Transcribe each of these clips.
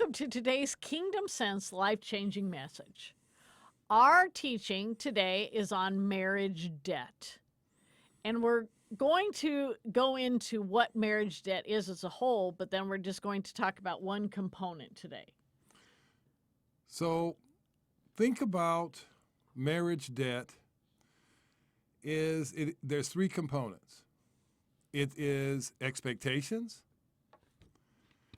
welcome to today's Kingdom Sense life-changing message. Our teaching today is on marriage debt. And we're going to go into what marriage debt is as a whole, but then we're just going to talk about one component today. So think about marriage debt. There's three components. It is expectations.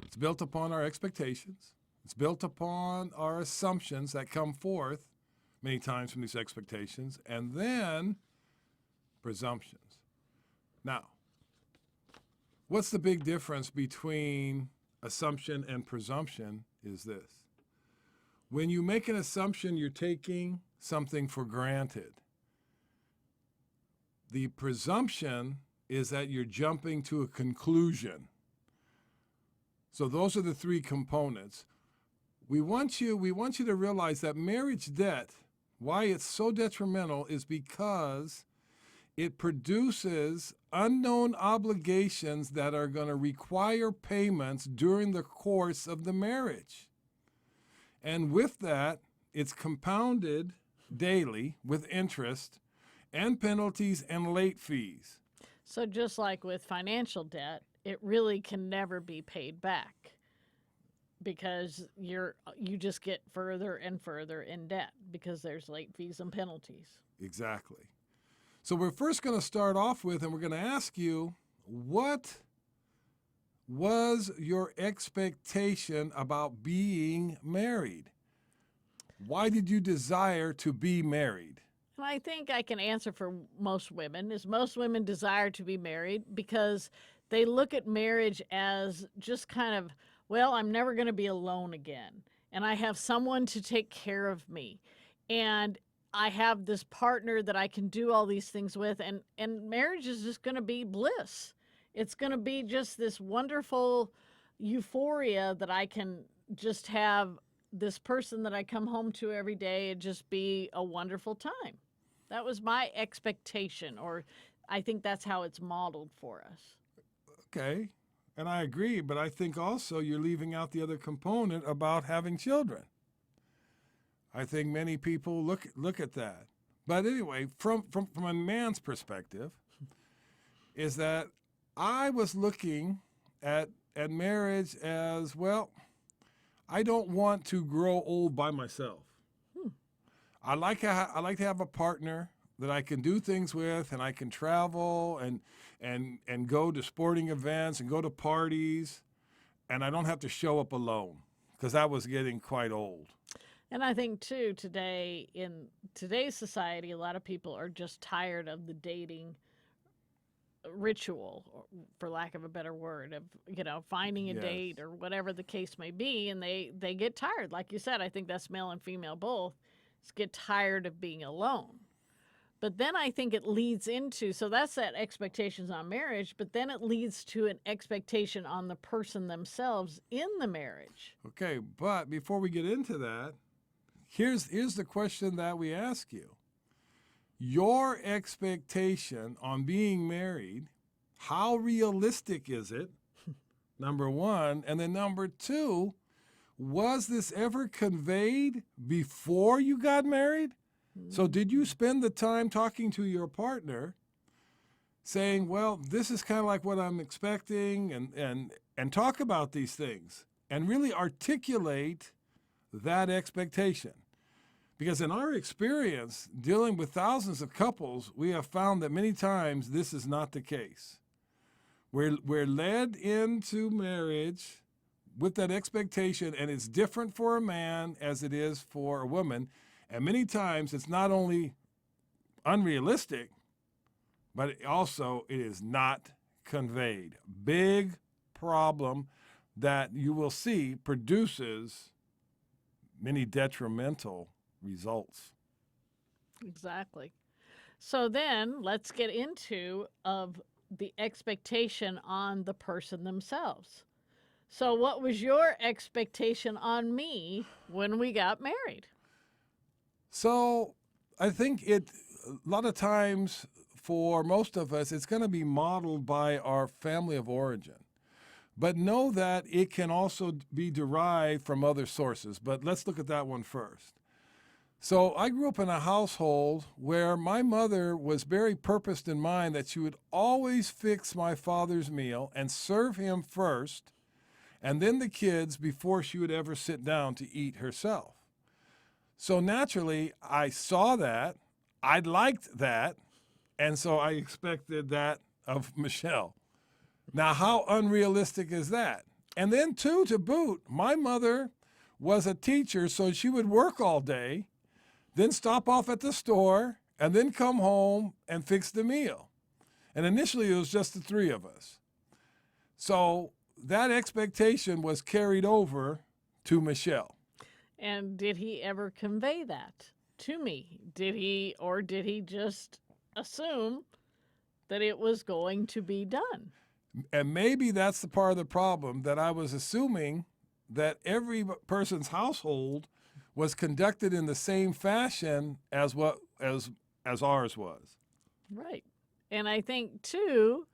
It's built upon our expectations. It's built upon our assumptions that come forth many times from these expectations, and then presumptions. Now, what's the big difference between assumption and presumption is this. When you make an assumption, you're taking something for granted. The presumption is that you're jumping to a conclusion. So those are the three components. We want you to realize that marriage debt, why it's so detrimental, is because it produces unknown obligations that are going to require payments during the course of the marriage. And with that, it's compounded daily with interest and penalties and late fees. So just like with financial debt, it really can never be paid back because you just get further and further in debt because there's late fees and penalties. Exactly. So we're first going to start off with, and we're going to ask you, what was your expectation about being married? Why did you desire to be married? And I think I can answer for most women, is most women desire to be married because they look at marriage as just kind of, well, I'm never going to be alone again. And I have someone to take care of me. And I have this partner that I can do all these things with. And marriage is just going to be bliss. It's going to be just this wonderful euphoria that I can just have this person that I come home to every day and just be a wonderful time. That was my expectation, or I think that's how it's modeled for us. Okay, and I agree, but I think also you're leaving out the other component about having children. I think many people look at that. But anyway, from a man's perspective, is that I was looking at marriage as, well, I don't want to grow old by myself. I like to have a partner that I can do things with, and I can travel and go to sporting events and go to parties, and I don't have to show up alone, because that was getting quite old. And I think, too, today, in today's society, a lot of people are just tired of the dating ritual, for lack of a better word, of, finding a date or whatever the case may be, and they get tired. Like you said, I think that's male and female both, get tired of being alone. But then I think it leads into, so that's that expectations on marriage, but then it leads to an expectation on the person themselves in the marriage. Okay, but before we get into that, here's the question that we ask you. Your expectation on being married, how realistic is it? Number one. And then number two, was this ever conveyed before you got married? So did you spend the time talking to your partner saying, well, this is kind of like what I'm expecting, and talk about these things and really articulate that expectation? Because in our experience, dealing with thousands of couples, we have found that many times this is not the case. We're led into marriage with that expectation, and it's different for a man as it is for a woman. And many times it's not only unrealistic, but it is not conveyed. Big problem that you will see produces many detrimental results. Exactly. So then let's get into the expectation on the person themselves. So what was your expectation on me when we got married? So I think a lot of times for most of us, it's going to be modeled by our family of origin. but know that it can also be derived from other sources. But let's look at that one first. So I grew up in a household where my mother was very purposed in mind that she would always fix my father's meal and serve him first, and then the kids before she would ever sit down to eat herself. So naturally, I saw that, I liked that, and so I expected that of Michelle. Now, how unrealistic is that? And then, too, to boot, my mother was a teacher, so she would work all day, then stop off at the store, and then come home and fix the meal. And initially, it was just the three of us. So that expectation was carried over to Michelle. And did he ever convey that to me? Did he just assume that it was going to be done? And maybe that's the part of the problem, that I was assuming that every person's household was conducted in the same fashion as ours was. Right. And I think, too,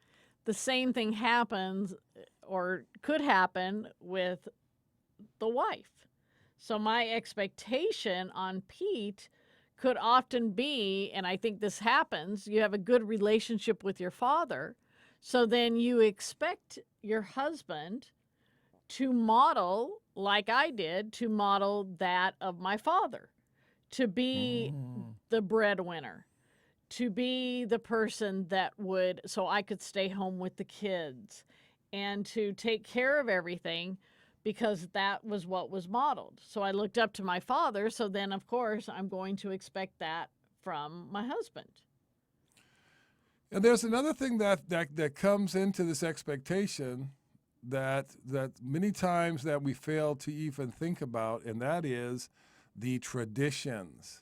the same thing happens or could happen with the wife. So my expectation on Pete could often be, and I think this happens, you have a good relationship with your father, so then you expect your husband to model, like I did, to model that of my father, to be the breadwinner, to be the person that would, so I could stay home with the kids and to take care of everything because that was what was modeled. So I looked up to my father, so then of course I'm going to expect that from my husband. And there's another thing that comes into this expectation that many times that we fail to even think about, and that is the traditions.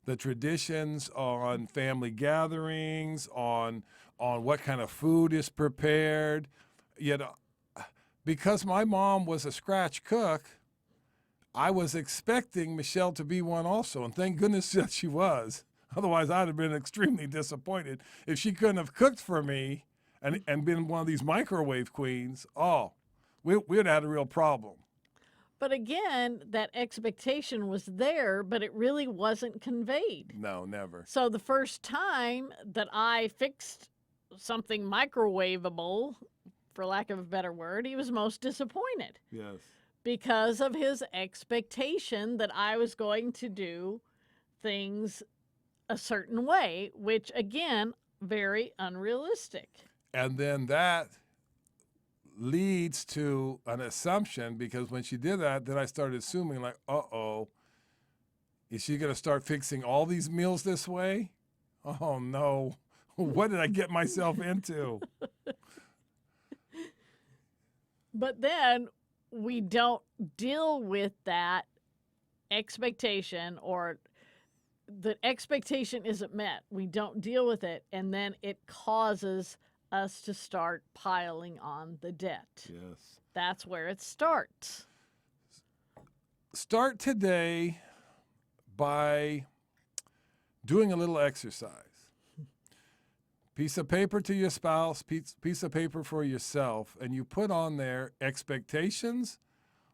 The traditions on family gatherings, on what kind of food is prepared. You know, because my mom was a scratch cook, I was expecting Michelle to be one also, and thank goodness that she was. Otherwise, I'd have been extremely disappointed if she couldn't have cooked for me and been one of these microwave queens. Oh, we would have had a real problem. But again, that expectation was there, but it really wasn't conveyed. No, never. So the first time that I fixed something microwavable, for lack of a better word, he was most disappointed. Yes. Because of his expectation that I was going to do things a certain way, which again, very unrealistic. And then that leads to an assumption, because when she did that, then I started assuming like, uh-oh, is she going to start fixing all these meals this way? Oh, no. What did I get myself into? But then we don't deal with that expectation, or the expectation isn't met. We don't deal with it, and then it causes us to start piling on the debt. Yes. That's where it starts. Start today by doing a little exercise. Piece of paper to your spouse, piece of paper for yourself, and you put on there expectations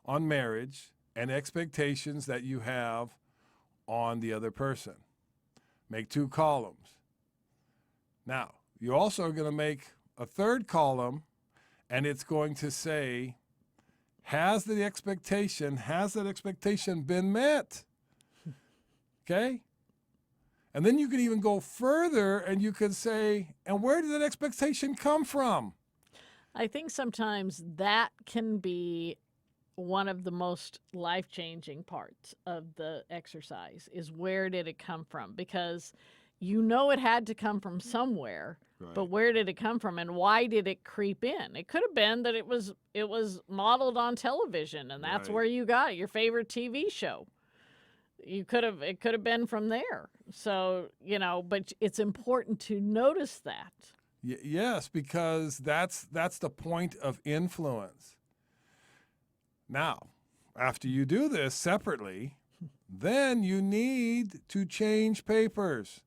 on marriage and expectations that you have on the other person. Make 2 columns. Now, you're also going to make a 3rd column, and it's going to say, has that expectation been met? Okay? And then you can even go further and you could say, and where did that expectation come from? I think sometimes that can be one of the most life-changing parts of the exercise, is where did it come from? Because you know it had to come from somewhere, Right. but where did it come from and why did it creep in? It could have been that it was modeled on television, and that's Right. where you got it, your favorite TV show. It could have been from there. So, but it's important to notice that. Yes, because that's the point of influence. Now, after you do this separately, then you need to change papers.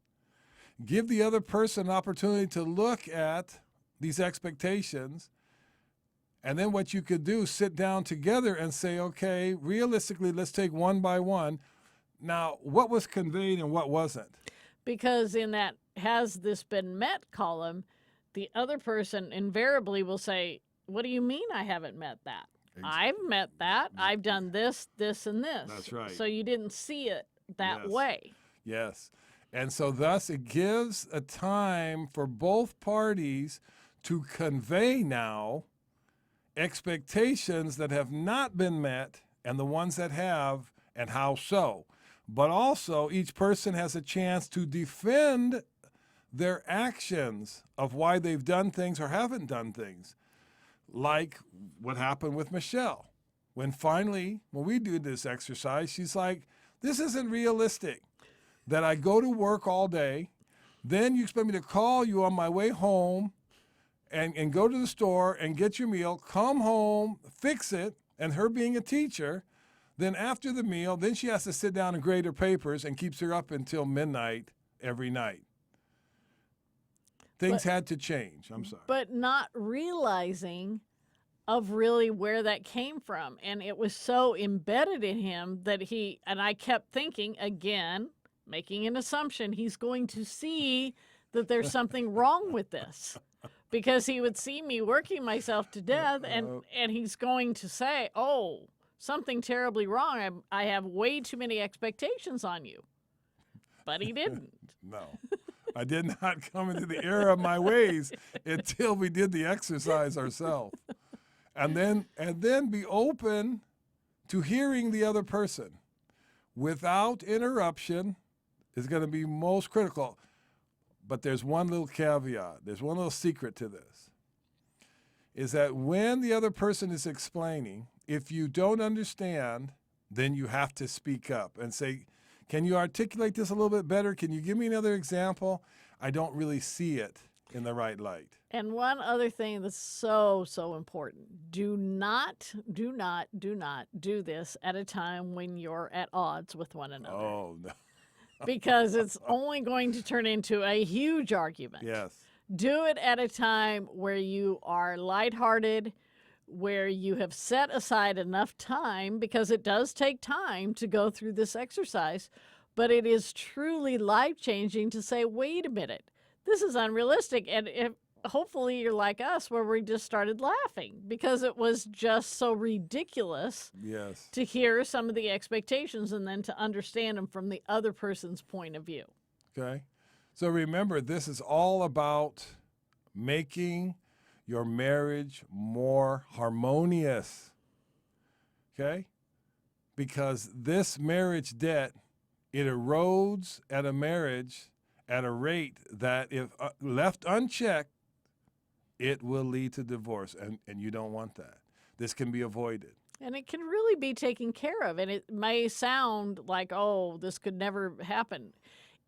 Give the other person an opportunity to look at these expectations And then what you could do, sit down together and say, okay, realistically, let's take one by one. Now, what was conveyed and what wasn't? Because in that has this been met column, the other person invariably will say, what do you mean I haven't met that? I've met that. I've done this, this, and this. That's right. So you didn't see it that Yes. way. Yes. And so thus it gives a time for both parties to convey now expectations that have not been met and the ones that have, and how so. But also each person has a chance to defend their actions of why they've done things or haven't done things. Like what happened with Michelle. When we do this exercise, she's like, this isn't realistic that I go to work all day, then you expect me to call you on my way home and go to the store and get your meal, come home, fix it, and her being a teacher, then after the meal, then she has to sit down and grade her papers and keeps her up until midnight every night. Things had to change. I'm sorry. But not realizing of really where that came from. And it was so embedded in him that and I kept thinking, again, making an assumption, he's going to see that there's something wrong with this. Because he would see me working myself to death, and he's going to say, oh, something terribly wrong. I have way too many expectations on you. But he didn't. No. I did not come into the error of my ways until we did the exercise ourselves. And then be open to hearing the other person without interruption is going to be most critical. But there's one little caveat. There's one little secret to this. Is that when the other person is explaining, if you don't understand, then you have to speak up and say, can you articulate this a little bit better? Can you give me another example? I don't really see it in the right light. And one other thing that's so, so important. Do not do this at a time when you're at odds with one another. Oh, no. Because it's only going to turn into a huge argument. Yes. Do it at a time where you are lighthearted, where you have set aside enough time, because it does take time to go through this exercise, but it is truly life-changing to say, wait a minute, this is unrealistic. And hopefully you're like us, where we just started laughing because it was just so ridiculous. Yes. To hear some of the expectations and then to understand them from the other person's point of view. Okay. So remember, this is all about making your marriage more harmonious. Okay? Because this marriage debt, it erodes at a marriage at a rate that if left unchecked, it will lead to divorce, and you don't want that. This can be avoided. And it can really be taken care of. And it may sound like, oh, this could never happen.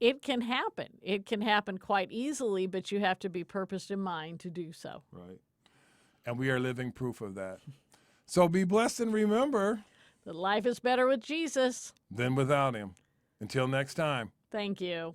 It can happen. It can happen quite easily, but you have to be purposed in mind to do so. Right. And we are living proof of that. So be blessed and remember that life is better with Jesus than without him. Until next time. Thank you.